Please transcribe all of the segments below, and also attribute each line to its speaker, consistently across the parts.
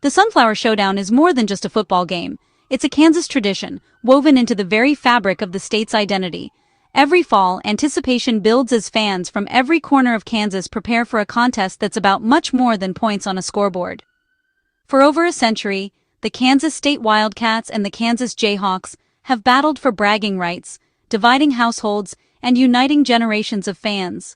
Speaker 1: The Sunflower Showdown is more than just a football game. It's a Kansas tradition, woven into the very fabric of the state's identity. Every fall, anticipation builds as fans from every corner of Kansas prepare for a contest that's about much more than points on a scoreboard. For over a century, the KStateWildcats and the Kansas Jayhawks have battled for bragging rights, dividing households, and uniting generations of fans.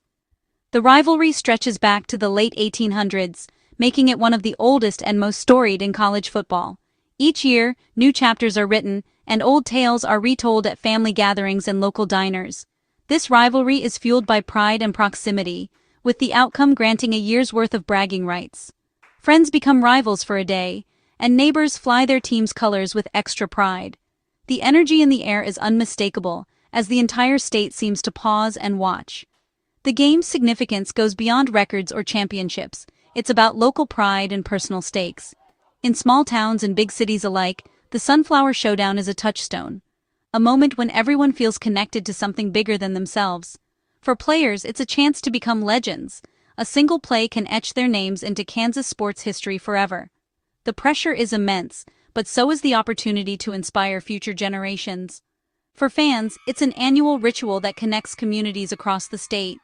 Speaker 1: The rivalry stretches back to the late 1800s, making it one of the oldest and most storied in college football. Each year, new chapters are written, and old tales are retold at family gatherings and local diners. This rivalry is fueled by pride and proximity, with the outcome granting a year's worth of bragging rights. Friends become rivals for a day, and neighbors fly their team's colors with extra pride. The energy in the air is unmistakable, as the entire state seems to pause and watch. The game's significance goes beyond records or championships. It's about local pride and personal stakes. In small towns and big cities alike, the Sunflower Showdown is a touchstone, a moment when everyone feels connected to something bigger than themselves. For players, it's a chance to become legends. A single play can etch their names into Kansas sports history forever. The pressure is immense, but so is the opportunity to inspire future generations. For fans, it's an annual ritual that connects communities across the state.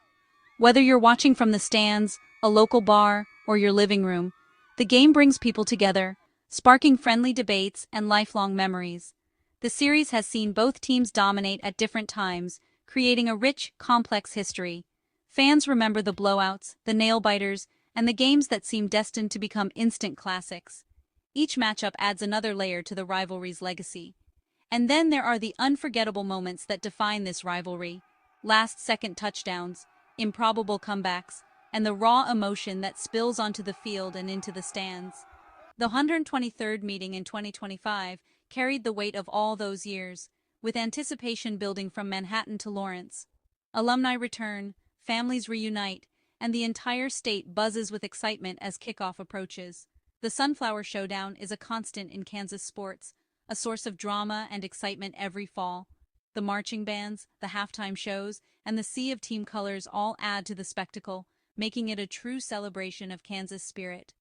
Speaker 1: Whether you're watching from the stands, a local bar, or your living room, the game brings people together, sparking friendly debates and lifelong memories. The series has seen both teams dominate at different times, creating a rich, complex history. Fans remember the blowouts, the nail-biters, and the games that seem destined to become instant classics. Each matchup adds another layer to the rivalry's legacy. And then there are the unforgettable moments that define this rivalry: last-second touchdowns, improbable comebacks, and the raw emotion that spills onto the field and into the stands. The 123rd meeting in 2025 carried the weight of all those years, with anticipation building from Manhattan to Lawrence. Alumni return, families reunite, and the entire state buzzes with excitement as kickoff approaches. The Sunflower Showdown is a constant in Kansas sports, a source of drama and excitement every fall. The marching bands, the halftime shows, and the sea of team colors all add to the spectacle, making it a true celebration of Kansas spirit.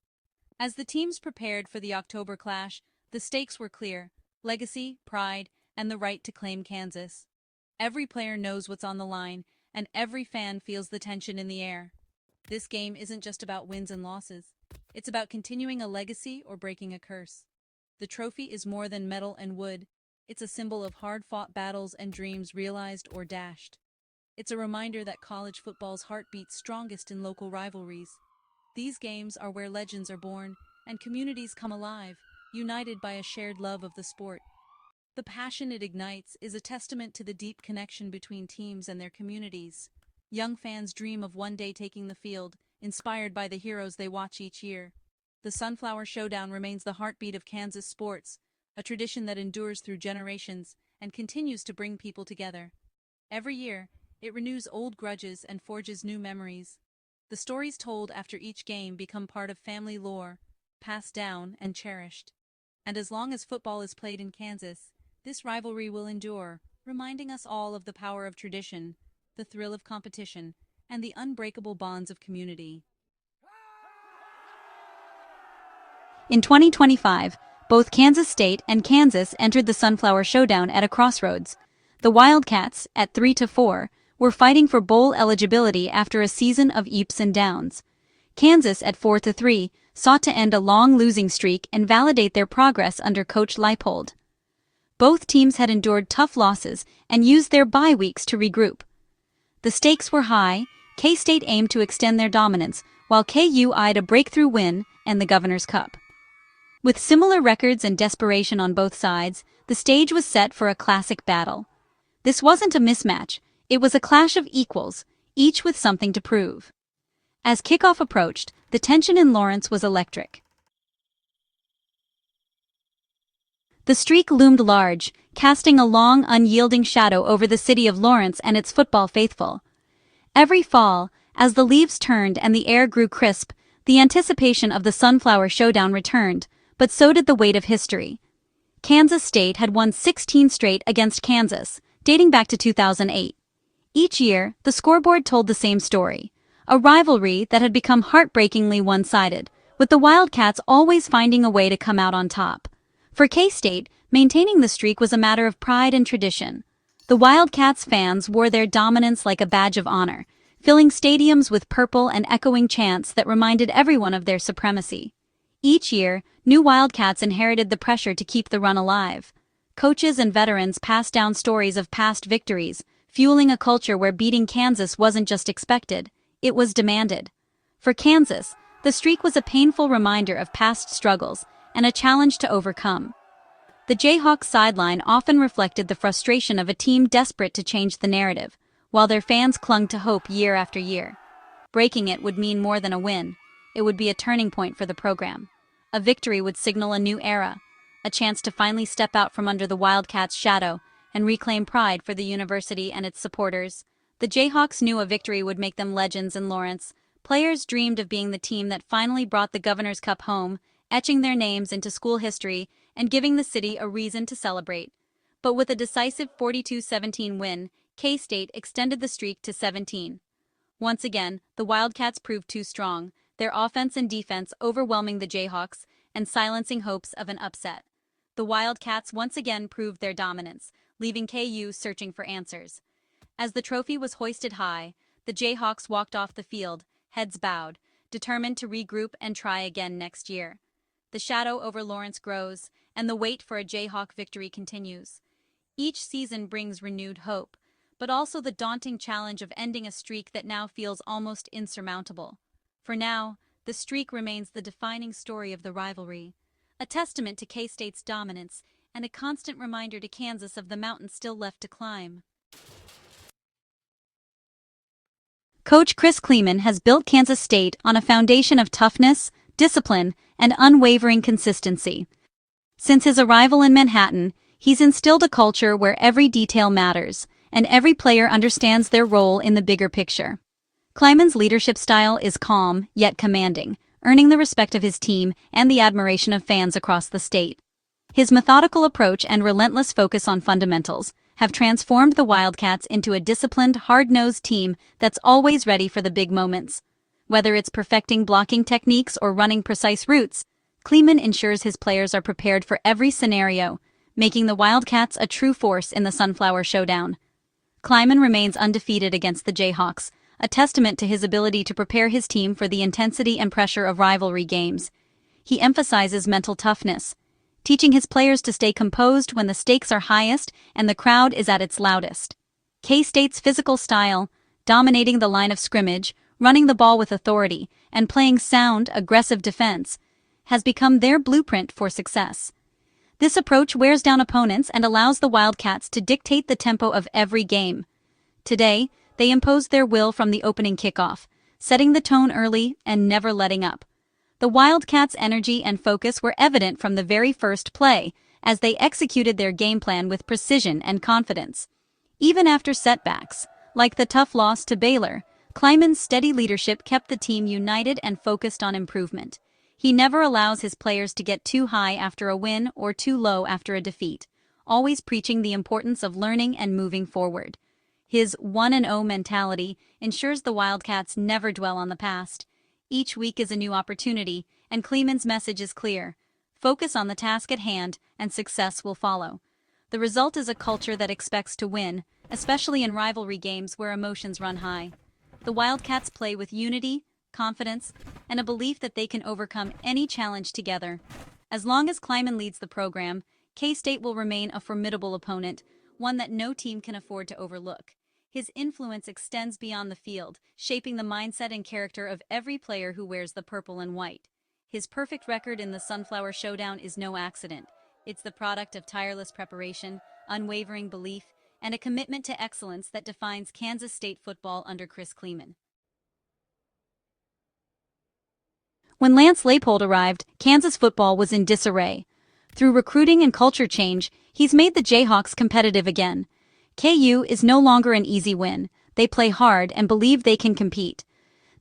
Speaker 1: As the teams prepared for the October clash, the stakes were clear: legacy, pride, and the right to claim Kansas. Every player knows what's on the line, and every fan feels the tension in the air. This game isn't just about wins and losses. It's about continuing a legacy or breaking a curse. The trophy is more than metal and wood. It's a symbol of hard-fought battles and dreams realized or dashed. It's a reminder that college football's heart beats strongest in local rivalries. These games are where legends are born and communities come alive, united by a shared love of the sport. The passion it ignites is a testament to the deep connection between teams and their communities. Young fans dream of one day taking the field, inspired by the heroes they watch each year. The Sunflower Showdown remains the heartbeat of Kansas sports, a tradition that endures through generations and continues to bring people together. Every year, it renews old grudges and forges new memories. The stories told after each game become part of family lore, passed down and cherished. And as long as football is played in Kansas, this rivalry will endure, reminding us all of the power of tradition, the thrill of competition, and the unbreakable bonds of community. In 2025, both Kansas State and Kansas entered the Sunflower Showdown at a crossroads. The Wildcats, at 3-4, were fighting for bowl eligibility after a season of ups and downs. Kansas, at 4-3, sought to end a long losing streak and validate their progress under Coach Leipold. Both teams had endured tough losses and used their bye weeks to regroup. The stakes were high. K-State aimed to extend their dominance, while KU eyed a breakthrough win and the Governor's Cup. With similar records and desperation on both sides, the stage was set for a classic battle. This wasn't a mismatch. It was a clash of equals, each with something to prove. As kickoff approached, the tension in Lawrence was electric. The streak loomed large, casting a long, unyielding shadow over the city of Lawrence and its football faithful. Every fall, as the leaves turned and the air grew crisp, the anticipation of the Sunflower Showdown returned, but so did the weight of history. Kansas State had won 16 straight against Kansas, dating back to 2008. Each year, the scoreboard told the same story, a rivalry that had become heartbreakingly one-sided, with the Wildcats always finding a way to come out on top. For K-State, maintaining the streak was a matter of pride and tradition. The Wildcats fans wore their dominance like a badge of honor, filling stadiums with purple and echoing chants that reminded everyone of their supremacy. Each year, new Wildcats inherited the pressure to keep the run alive. Coaches and veterans passed down stories of past victories, fueling a culture where beating Kansas wasn't just expected, it was demanded. For Kansas, the streak was a painful reminder of past struggles and a challenge to overcome. The Jayhawks sideline often reflected the frustration of a team desperate to change the narrative, while their fans clung to hope year after year. Breaking it would mean more than a win. It would be a turning point for the program. A victory would signal a new era, a chance to finally step out from under the Wildcats' shadow and reclaim pride for the university and its supporters. The Jayhawks knew a victory would make them legends in Lawrence. Players dreamed of being the team that finally brought the Governor's Cup home, etching their names into school history and giving the city a reason to celebrate. But with a decisive 42-17 win, K-State extended the streak to 17. Once again, the Wildcats proved too strong, their offense and defense overwhelming the Jayhawks and silencing hopes of an upset. The Wildcats once again proved their dominance, leaving KU searching for answers. As the trophy was hoisted high, the Jayhawks walked off the field, heads bowed, determined to regroup and try again next year. The shadow over Lawrence grows, and the wait for a Jayhawk victory continues. Each season brings renewed hope, but also the daunting challenge of ending a streak that now feels almost insurmountable. For now, the streak remains the defining story of the rivalry, a testament to K-State's dominance and a constant reminder to Kansas of the mountain still left to climb. Coach Chris Klieman has built Kansas State on a foundation of toughness, discipline, and unwavering consistency. Since his arrival in Manhattan, he's instilled a culture where every detail matters, and every player understands their role in the bigger picture. Klieman's leadership style is calm, yet commanding, earning the respect of his team and the admiration of fans across the state. His methodical approach and relentless focus on fundamentals have transformed the Wildcats into a disciplined, hard-nosed team that's always ready for the big moments. Whether it's perfecting blocking techniques or running precise routes, Klieman ensures his players are prepared for every scenario, making the Wildcats a true force in the Sunflower Showdown. Klieman remains undefeated against the Jayhawks, a testament to his ability to prepare his team for the intensity and pressure of rivalry games. He emphasizes mental toughness, teaching his players to stay composed when the stakes are highest and the crowd is at its loudest. K-State's physical style, dominating the line of scrimmage, running the ball with authority, and playing sound, aggressive defense, has become their blueprint for success. This approach wears down opponents and allows the Wildcats to dictate the tempo of every game. Today, they imposed their will from the opening kickoff, setting the tone early and never letting up. The Wildcats' energy and focus were evident from the very first play, as they executed their game plan with precision and confidence. Even after setbacks, like the tough loss to Baylor, Klieman's steady leadership kept the team united and focused on improvement. He never allows his players to get too high after a win or too low after a defeat, always preaching the importance of learning and moving forward. His 1-0 mentality ensures the Wildcats never dwell on the past. Each week is a new opportunity, and Klieman's message is clear. Focus on the task at hand, and success will follow. The result is a culture that expects to win, especially in rivalry games where emotions run high. The Wildcats play with unity, confidence, and a belief that they can overcome any challenge together. As long as Klieman leads the program, K-State will remain a formidable opponent, one that no team can afford to overlook. His influence extends beyond the field, shaping the mindset and character of every player who wears the purple and white. His perfect record in the Sunflower Showdown is no accident. It's the product of tireless preparation, unwavering belief, and a commitment to excellence that defines Kansas State football under Chris Klieman. When Lance Leipold arrived, Kansas football was in disarray. Through recruiting and culture change, he's made the Jayhawks competitive again. KU is no longer an easy win. They play hard and believe they can compete.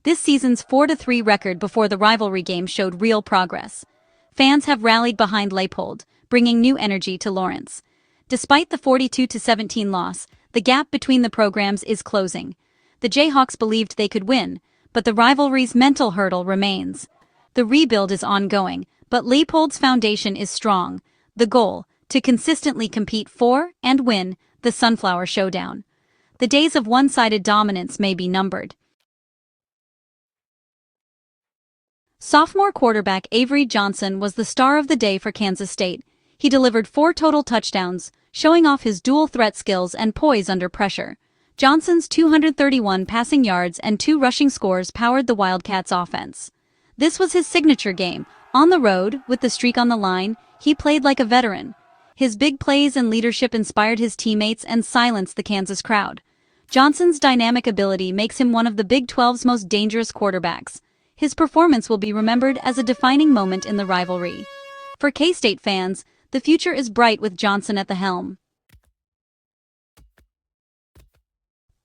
Speaker 1: This season's 4-3 record before the rivalry game showed real progress. Fans have rallied behind Leipold, bringing new energy to Lawrence. Despite the 42-17 loss, the gap between the programs is closing. The Jayhawks believed they could win, but the rivalry's mental hurdle remains. The rebuild is ongoing, but Leipold's foundation is strong. The goal, to consistently compete for and win the Sunflower Showdown. The days of one-sided dominance may be numbered. Sophomore quarterback Avery Johnson was the star of the day for Kansas State. He delivered 4 total touchdowns, showing off his dual threat skills and poise under pressure. Johnson's 231 passing yards and 2 rushing scores powered the Wildcats' offense. This was his signature game. On the road, with the streak on the line, he played like a veteran. His big plays and leadership inspired his teammates and silenced the Kansas crowd. Johnson's dynamic ability makes him one of the Big 12's most dangerous quarterbacks. His performance will be remembered as a defining moment in the rivalry. For K-State fans, the future is bright with Johnson at the helm.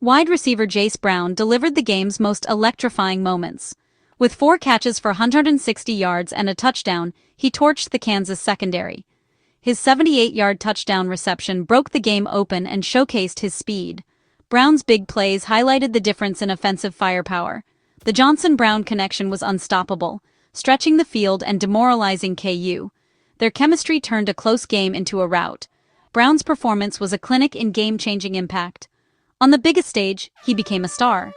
Speaker 1: Wide receiver Jace Brown delivered the game's most electrifying moments. With 4 catches for 160 yards and a touchdown, he torched the Kansas secondary. His 78-yard touchdown reception broke the game open and showcased his speed. Brown's big plays highlighted the difference in offensive firepower. The Johnson-Brown connection was unstoppable, stretching the field and demoralizing KU. Their chemistry turned a close game into a rout. Brown's performance was a clinic in game-changing impact. On the biggest stage, he became a star.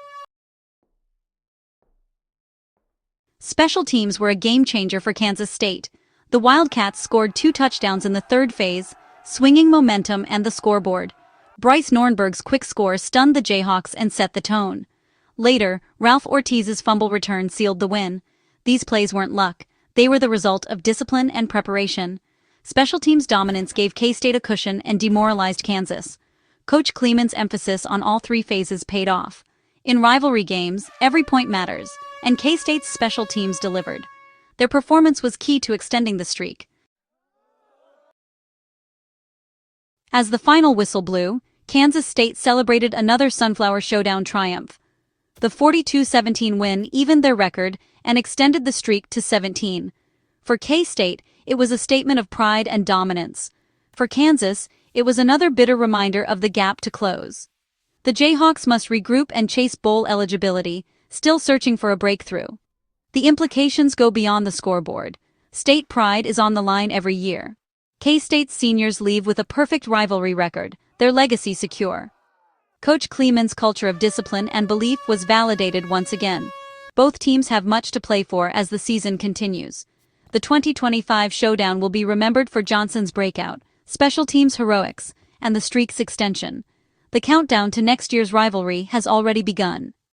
Speaker 1: Special teams were a game-changer for Kansas State. The Wildcats scored 2 touchdowns in the third phase, swinging momentum and the scoreboard. Bryce Nornberg's quick score stunned the Jayhawks and set the tone. Later, Ralph Ortiz's fumble return sealed the win. These plays weren't luck. They were the result of discipline and preparation. Special teams' dominance gave K-State a cushion and demoralized Kansas. Coach Kleeman's emphasis on all 3 phases paid off. In rivalry games, every point matters, and K-State's special teams delivered. Their performance was key to extending the streak. As the final whistle blew, Kansas State celebrated another Sunflower Showdown triumph. The 42-17 win evened their record and extended the streak to 17. For K-State, it was a statement of pride and dominance. For Kansas, it was another bitter reminder of the gap to close. The Jayhawks must regroup and chase bowl eligibility, still searching for a breakthrough. The implications go beyond the scoreboard. State pride is on the line every year. K-State's seniors leave with a perfect rivalry record, their legacy secure. Coach Kleeman's culture of discipline and belief was validated once again. Both teams have much to play for as the season continues. The 2025 showdown will be remembered for Johnson's breakout, special teams heroics, and the streak's extension. The countdown to next year's rivalry has already begun.